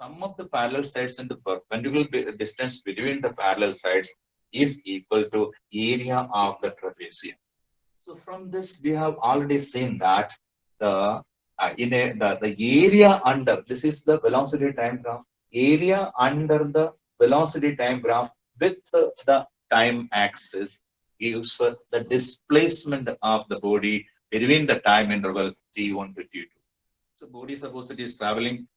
sum of the parallel sides and the perpendicular distance between the parallel sides is equal to area of the trapezium. So from this, we have already seen that the the area under, this is the velocity time graph, area under the velocity time graph with the time axis gives the displacement of the body between the time interval t1 to t2. So body, suppose it is traveling,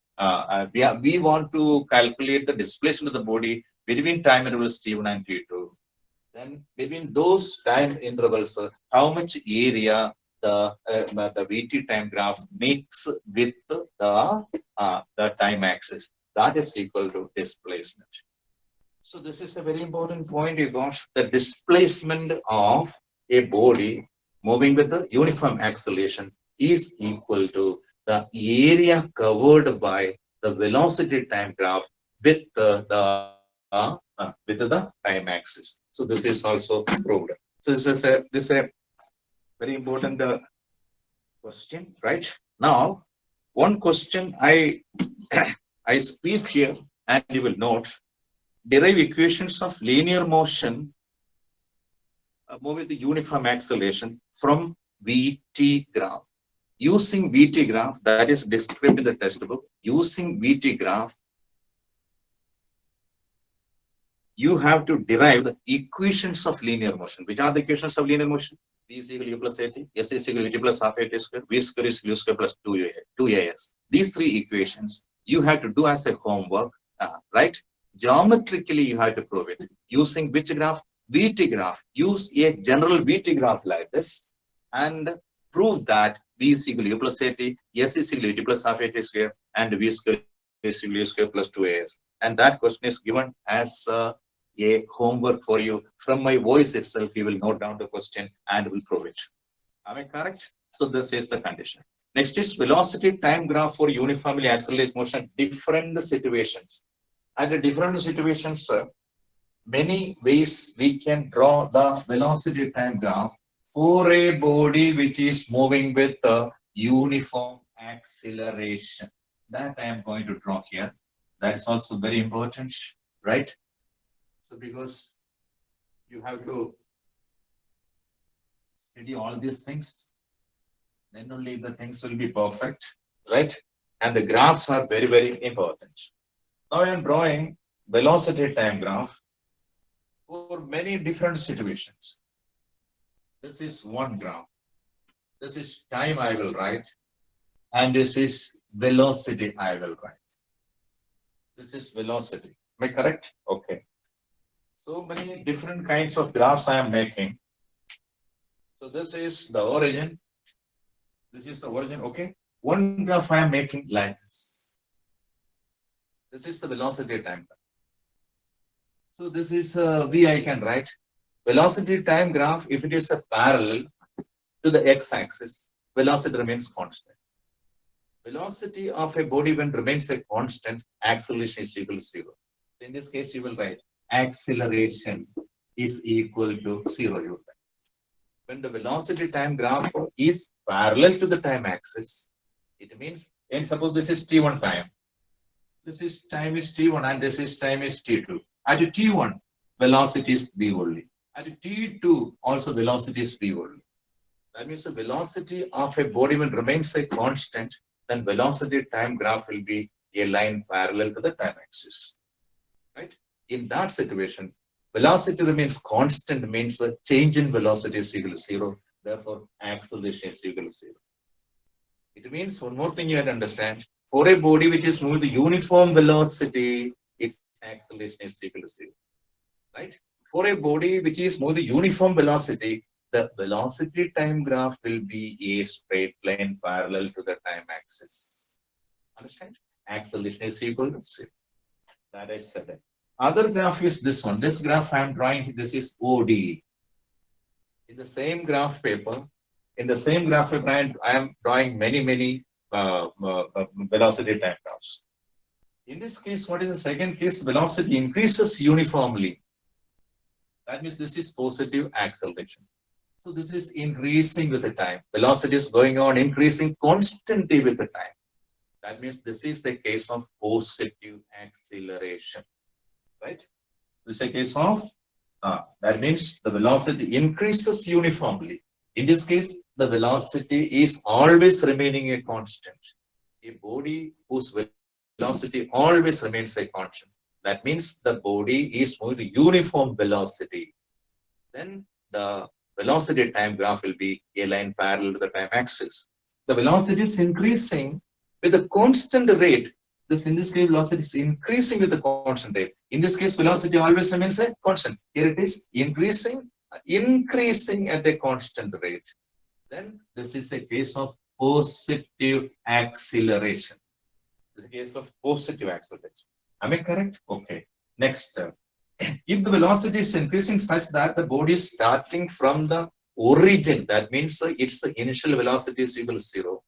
we want to calculate the displacement of the body between time intervals t1 and t2. Then between those time intervals, how much area the VT time graph makes with the time axis, that is equal to displacement. So this is a very important point you got. The displacement of a body moving with the uniform acceleration is equal to the area covered by the velocity time graph with with the time axis. So this is also proved. So this is a very important question, right? Now, one question I I speak here, and you will note, derive equations of linear motion moving the uniform acceleration from VT graph. Using VT graph, that is described in the textbook, using VT graph, you have to derive the equations of linear motion. Which are the equations of linear motion? V is equal to U plus AT, S is equal to UT plus half AT square, V square is U square plus 2AS. These three equations you have to do as a homework, right? Geometrically, you have to prove it. Using which graph? VT graph. Use a general VT graph like this and prove that V is equal to U plus AT, S is equal to UT plus half AT square, and V square is equal to U square plus 2AS. And that question is given as a homework for you. From my voice itself, you will note down the question and will prove it. Am I correct? So this is the condition. Next is velocity time graph for uniformly accelerated motion, different situations. At the different situations, many ways we can draw the velocity time graph for a body which is moving with the uniform acceleration. That I am going to draw here. That is also very important, right? So because you have to study all these things, then only the things will be perfect, right? And the graphs are very, very important. Now I am drawing velocity time graph for many different situations. This is one graph. This is time I will write, and this is velocity I will write. This is velocity. Am I correct? Okay. So many different kinds of graphs I am making. So this is the origin. This is the origin. Okay. One graph I am making like this. This is the velocity time graph. So this is V I can write. Velocity time graph, if it is a parallel to the x-axis, velocity remains constant. Velocity of a body when remains a constant, acceleration is equal to 0. So in this case, you will write acceleration is equal to 0. When the velocity time graph is parallel to the time axis, it means, and suppose this is t1 time. This is time is t1 and this is time is t2. At t1, velocity is v only. At t2, also velocity is v only. That means the velocity of a body when remains a constant, then velocity time graph will be a line parallel to the time axis. Right? In that situation, velocity remains constant means a change in velocity is equal to 0. Therefore, acceleration is equal to 0. It means one more thing you have to understand. For a body which is moving the uniform velocity, its acceleration is equal to 0. Right? For a body which is moving the uniform velocity, the velocity time graph will be a straight line parallel to the time axis. Understand? Acceleration is equal to 0. That is said. Other graph is this one. This graph I am drawing, this is OD. In the same graph paper, I am drawing many velocity time graphs. In this case, what is the second case? Velocity increases uniformly. That means this is positive acceleration. So this is increasing with the time. Velocity is going on increasing constantly with the time. That means this is a case of positive acceleration, right? This is a case of, that means the velocity increases uniformly. In this case, the velocity is always remaining a constant. A body whose velocity always remains a constant. That means the body is moving uniform velocity. Then the velocity time graph will be a line parallel to the time axis. The velocity is increasing with a constant rate. In this case, velocity is increasing with a constant rate. In this case, velocity always remains a constant. Here it is increasing at a constant rate. Then this is a case of positive acceleration. This is a case of positive acceleration. Am I correct? Okay. Next. If the velocity is increasing such that the body is starting from the origin, that means its initial velocity is equal to 0.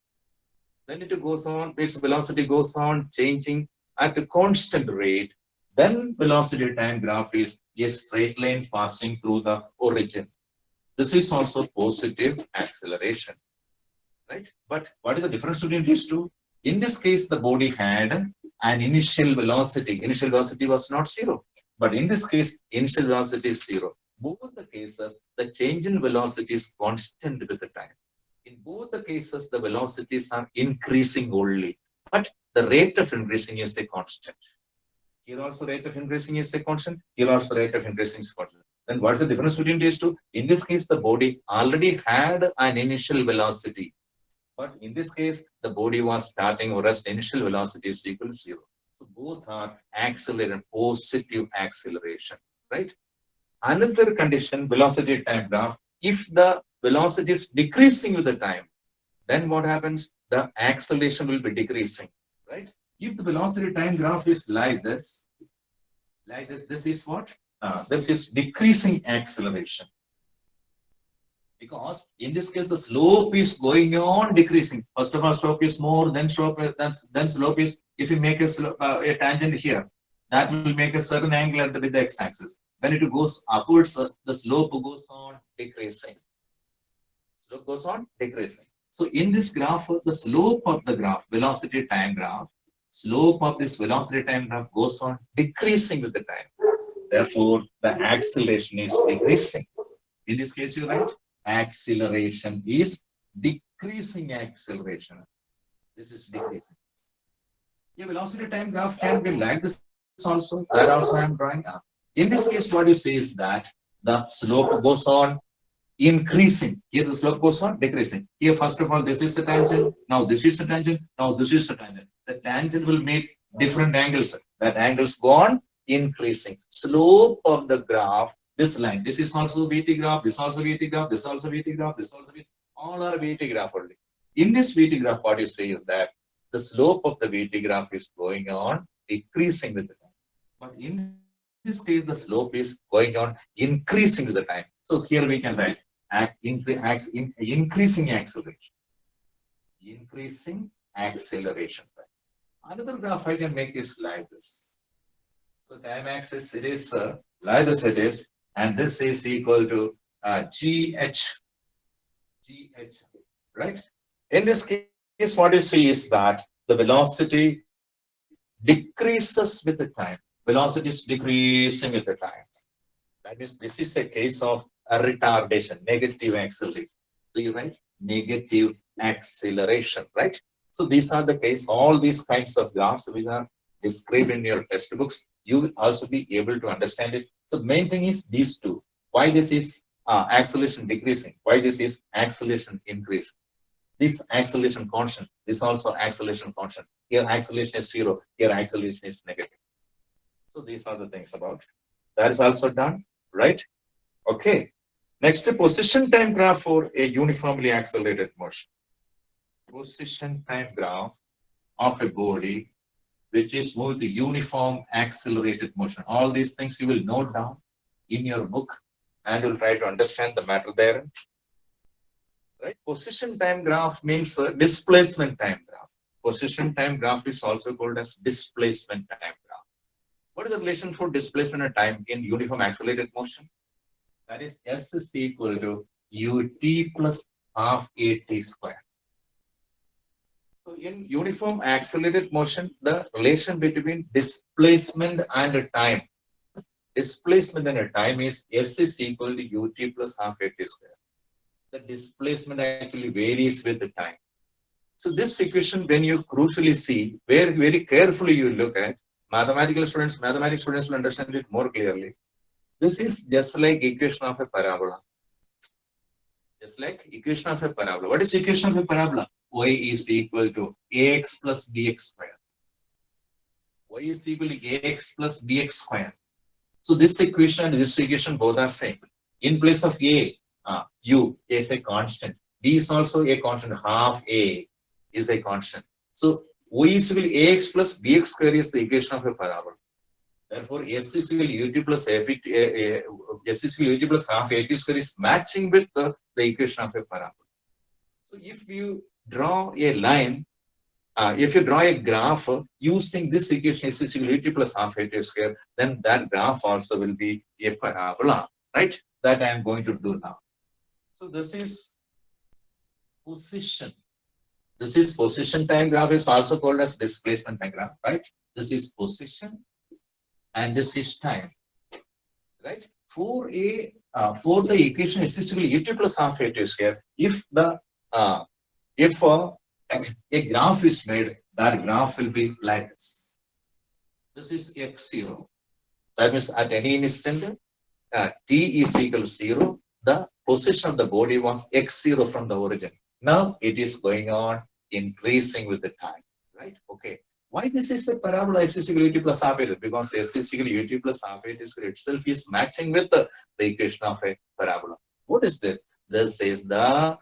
Then it goes on, its velocity goes on changing at a constant rate. Then velocity time graph is a straight line passing through the origin. This is also positive acceleration, right? But what is the difference between these two? In this case, the body had an initial velocity. Initial velocity was not 0. But in this case, initial velocity is 0. Both the cases, the change in velocity is constant with the time. In both the cases, the velocities are increasing only, but the rate of increasing is a constant. Here also rate of increasing is a constant. Here also rate of increasing is constant. Then what is the difference between these two? In this case, the body already had an initial velocity. But in this case, the body was starting, whereas initial velocity is equal to 0. So both are accelerated, positive acceleration, right? Another condition, velocity time graph, if the velocity is decreasing with the time, then what happens? The acceleration will be decreasing, right? If the velocity time graph is like this, this is what? This is decreasing acceleration. Because in this case, the slope is going on decreasing. First of all, slope is more, then slope is, if you make a tangent here, that will make a certain angle with the x-axis. When it goes upwards, the slope goes on decreasing. Slope goes on decreasing. So in this graph, the slope of the graph, velocity time graph, slope of this velocity time graph goes on decreasing with the time. Therefore, the acceleration is decreasing. In this case, you write acceleration is decreasing acceleration. This is decreasing. A velocity time graph can be like this also. That also I am drawing up. In this case, what you say is that the slope goes on increasing. Here the slope goes on decreasing. Here, first of all, this is the tangent. Now this is the tangent. Now this is the tangent. The tangent will make different angles. That angles go on increasing. Slope of the graph, this line. This is also VT graph. This also VT graph. This also VT graph. This also VT. All are VT graph only. In this VT graph, what you say is that the slope of the VT graph is going on decreasing with the time. But in this case, the slope is going on increasing with the time. So here we can write increasing acceleration. Increasing acceleration. Another graph I can make is like this. So time axis it is like this it is, and this is equal to GH, right? In this case, what you see is that the velocity decreases with the time. Velocity is decreasing with the time. That means this is a case of a retardation, negative acceleration. Do you write negative acceleration, right? So these are the case, all these kinds of graphs which are described in your textbooks, you will also be able to understand it. So main thing is these two. Why this is acceleration decreasing? Why this is acceleration increasing? This acceleration constant, this also acceleration constant. Here acceleration is 0, here acceleration is negative. So these are the things about. That is also done, right? Okay. Next, position time graph for a uniformly accelerated motion. Position time graph of a body which is moving the uniform accelerated motion. All these things you will note down in your book and you'll try to understand the matter there. Right? Position time graph means displacement time graph. Position time graph is also called as displacement time graph. What is the relation for displacement and time in uniform accelerated motion? That is S is equal to ut plus half at square. So in uniform accelerated motion, the relation between displacement and time, displacement and time is S is equal to ut plus half at square. The displacement actually varies with the time. So this equation, when you crucially see, very carefully you look at, mathematics students will understand it more clearly. This is just like equation of a parabola. Just like equation of a parabola. What is equation of a parabola? Y is equal to ax plus bx square. Y is equal to ax plus bx square. So this equation and this equation both are same. In place of a, u is a constant. B is also a constant. Half a is a constant. So y is equal to ax plus bx square is the equation of a parabola. Therefore, S is equal to ut plus f S is equal to ut plus half at square is matching with the equation of a parabola. So if you draw a line, if you draw a graph using this equation S is equal to ut plus half at square, then that graph also will be a parabola, right? That I am going to do now. So this is position. This is position time graph is also called as displacement time graph, right? This is position and this is time, right? For the equation S is equal to ut plus half at square, if a graph is made, that graph will be like this. This is x0. That means at any instant, t is equal to 0. The position of the body was x0 from the origin. Now it is going on increasing with the time, right? Okay. Why this is a parabola S is equal to ut plus half at? Because S is equal to ut plus half at square itself is matching with the equation of a parabola. What is this? This is the